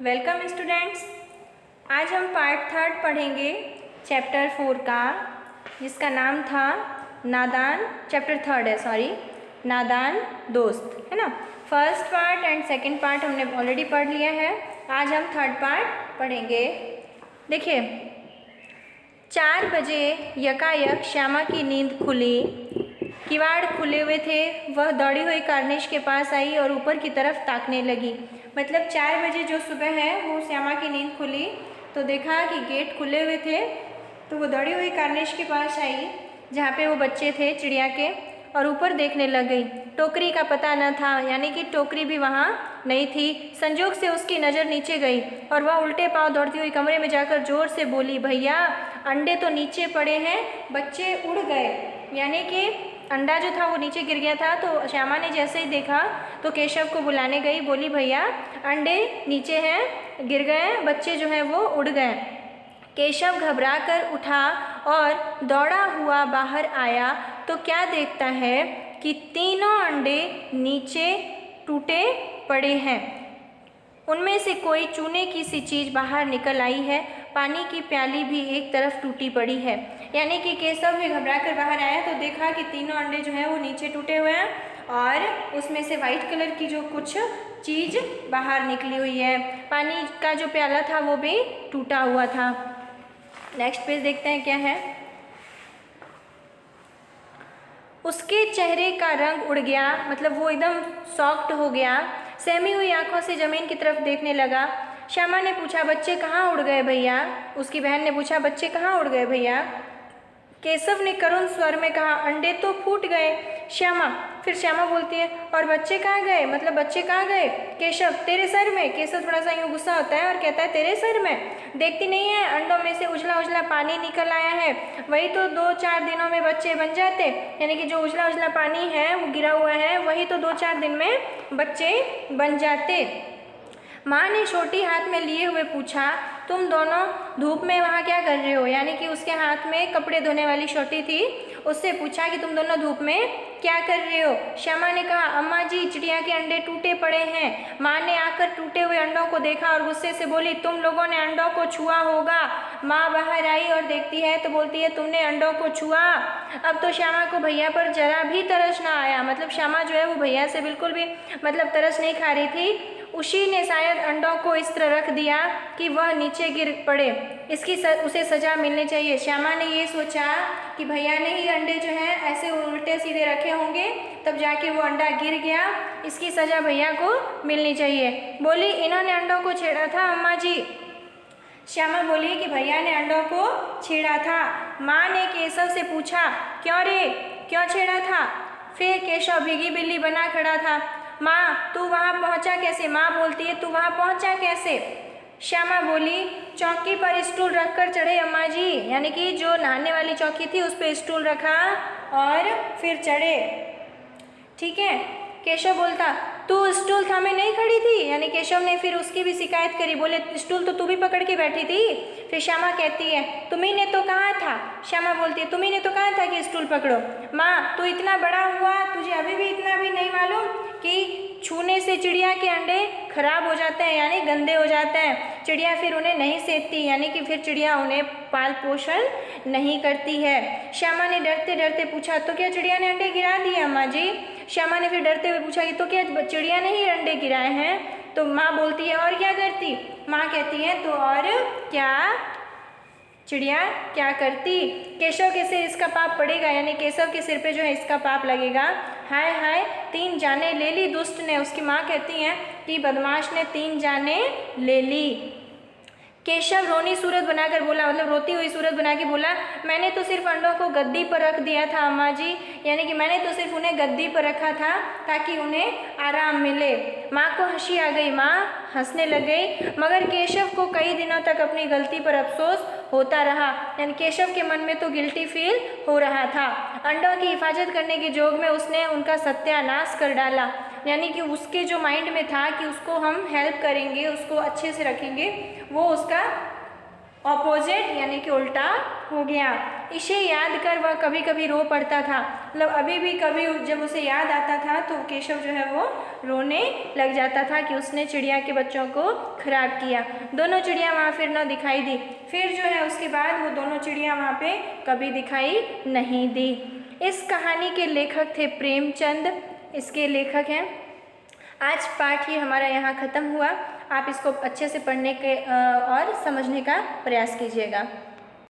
Welcome students. आज हम part 3 पढ़ेंगे चैप्टर 4 का, जिसका नाम था नादान। चैप्टर 3 है, सॉरी, नादान दोस्त, है ना। First part and second part हमने ऑलरेडी पढ़ लिया है। आज हम थर्ड पार्ट पढ़ेंगे। देखिए, 4 बजे यकायक श्यामा की नींद खुली। किवाड़ खुले हुए थे। वह दौड़ी हुई कार्निश के पास आई और ऊपर की तरफ ताकने लगी। मतलब 4 बजे जो सुबह है वो श्यामा की नींद खुली तो देखा कि गेट खुले हुए थे, तो वो दौड़ी हुई कार्निश के पास आई जहाँ पे वो बच्चे थे चिड़िया के, और ऊपर देखने लग गई। टोकरी का पता न था, यानी कि टोकरी भी वहाँ नहीं थी। संजोग से उसकी नज़र नीचे गई और वह उल्टे पांव दौड़ती हुई कमरे में जाकर जोर से बोली, भैया अंडे तो नीचे पड़े हैं, बच्चे उड़ गए। यानी कि अंडा जो था वो नीचे गिर गया था। तो श्यामा ने जैसे ही देखा तो केशव को बुलाने गई, बोली भैया अंडे नीचे हैं, गिर गए, बच्चे जो हैं वो उड़ गए। केशव घबरा कर उठा और दौड़ा हुआ बाहर आया तो क्या देखता है कि तीनों अंडे नीचे टूटे पड़े हैं। उनमें से कोई चूने की सी चीज़ बाहर निकल आई है। पानी की प्याली भी एक तरफ टूटी पड़ी है। यानी कि केशव भी घबरा कर बाहर आया तो देखा कि तीनों अंडे जो हैं वो नीचे टूटे हुए हैं और उसमें से वाइट कलर की जो कुछ चीज़ बाहर निकली हुई है। पानी का जो प्याला था वो भी टूटा हुआ था। नेक्स्ट पेज देखते हैं क्या है। उसके चेहरे का रंग उड़ गया, मतलब वो एकदम शॉक्ड हो गया। सहमी हुई आंखों से जमीन की तरफ देखने लगा। श्यामा ने पूछा, बच्चे कहाँ उड़ गए भैया? उसकी बहन ने पूछा, बच्चे कहाँ उड़ गए भैया? केशव ने करुण स्वर में कहा, अंडे तो फूट गए। फिर श्यामा बोलती है, और बच्चे कहाँ गए? मतलब बच्चे कहाँ गए? केशव, तेरे सर में। केशव थोड़ा सा यूँ गुस्सा होता है और कहता है, तेरे सर में? देखती नहीं है अंडों में से उजला उजला पानी निकल आया है, वही तो 2-4 दिनों में बच्चे बन जाते। यानी कि जो उजला उजला पानी है वो गिरा हुआ है, वही तो 2-4 दिन में बच्चे बन जाते। माँ ने छोटी हाथ में लिए हुए पूछा, तुम दोनों धूप में वहाँ क्या कर रहे हो? यानी कि उसके हाथ में कपड़े धोने वाली छोटी थी, उससे पूछा कि तुम दोनों धूप में क्या कर रहे हो? श्यामा ने कहा, अम्मा जी चिड़िया के अंडे टूटे पड़े हैं। माँ ने आकर टूटे हुए अंडों को देखा और गुस्से से बोली, तुम लोगों ने अंडों को छुआ होगा। माँ बाहर आई और देखती है तो बोलती है, तुमने अंडों को छुआ? अब तो श्यामा को भैया पर जरा भी तरस ना आया। मतलब श्यामा जो है वो भैया से बिल्कुल भी मतलब तरस नहीं खा रही थी। उसी ने शायद अंडों को इस तरह रख दिया कि वह नीचे गिर पड़े, उसे सज़ा मिलनी चाहिए। श्यामा ने ये सोचा कि भैया ने ही अंडे जो हैं ऐसे उल्टे सीधे रखे होंगे, तब जाके वो अंडा गिर गया, इसकी सज़ा भैया को मिलनी चाहिए। बोली, इन्होंने अंडों को छेड़ा था अम्मा जी। श्यामा बोली कि भैया ने अंडों को छेड़ा था। माँ ने केशव से पूछा, क्यों रे, क्यों छेड़ा था? फिर केशव भीगी बिल्ली बना खड़ा था। माँ तू वहाँ पहुँचा कैसे? माँ बोलती है, तू वहाँ पहुँचा कैसे? श्यामा बोली, चौकी पर स्टूल रखकर चढ़े अम्मा जी। यानी कि जो नहाने वाली चौकी थी उस पर स्टूल रखा और फिर चढ़े। ठीक है। केशव बोलता, तू स्टूल थामे नहीं खड़ी थी? यानी केशव ने फिर उसकी भी शिकायत करी, बोले स्टूल तो तू भी पकड़ के बैठी थी। फिर श्यामा कहती है, तुम्ही ने तो कहा था। श्यामा बोलती है, तुम्ही ने तो कहा था कि स्टूल पकड़ो। माँ तू इतना बड़ा हुआ, तुझे अभी भी इतना भी नहीं मालूम कि छूने से चिड़िया के अंडे खराब हो जाते हैं, यानी गंदे हो जाते हैं। चिड़िया फिर उन्हें नहीं सेकती, यानी कि फिर चिड़िया उन्हें पाल पोषण नहीं करती है। श्यामा ने डरते डरते पूछा, तो क्या चिड़िया ने अंडे गिरा दिए अम्मा जी? श्यामा ने फिर डरते हुए पूछा कि तो क्या चिड़िया ने ही अंडे गिराए हैं? तो माँ बोलती है, और क्या करती? माँ कहती है, तो और क्या चिड़िया क्या करती? केशव के सिर इसका पाप पड़ेगा, यानी केशव के सिर पे जो है इसका पाप लगेगा। हाय हाय 3 जाने ले ली दुष्ट ने। उसकी माँ कहती हैं कि बदमाश ने 3 जाने ले ली। केशव रोनी सूरत बनाकर बोला, मतलब रोती हुई सूरत बना के बोला, मैंने तो सिर्फ अंडों को गद्दी पर रख दिया था अम्मा जी। यानी कि मैंने तो सिर्फ उन्हें गद्दी पर रखा था ताकि उन्हें आराम मिले। माँ को हंसी आ गई, माँ हंसने लग गई। मगर केशव को कई दिनों तक अपनी गलती पर अफसोस होता रहा। यानी केशव के मन में तो गिल्टी फील हो रहा था। अंडों की हिफाजत करने के जोग में उसने उनका सत्यानाश कर डाला। यानी कि उसके जो माइंड में था कि उसको हम हेल्प करेंगे, उसको अच्छे से रखेंगे, वो उसका ऑपोजिट यानी कि उल्टा हो गया। इसे याद कर वह कभी कभी रो पड़ता था, मतलब अभी भी कभी जब उसे याद आता था तो केशव जो है वो रोने लग जाता था कि उसने चिड़िया के बच्चों को खराब किया। दोनों चिड़िया वहाँ फिर न दिखाई दी, फिर जो है उसके बाद वो दोनों चिड़िया वहाँ पे कभी दिखाई नहीं दी। इस कहानी के लेखक थे प्रेमचंद, इसके लेखक हैं। आज पाठ ही हमारा यहाँ ख़त्म हुआ। आप इसको अच्छे से पढ़ने के और समझने का प्रयास कीजिएगा।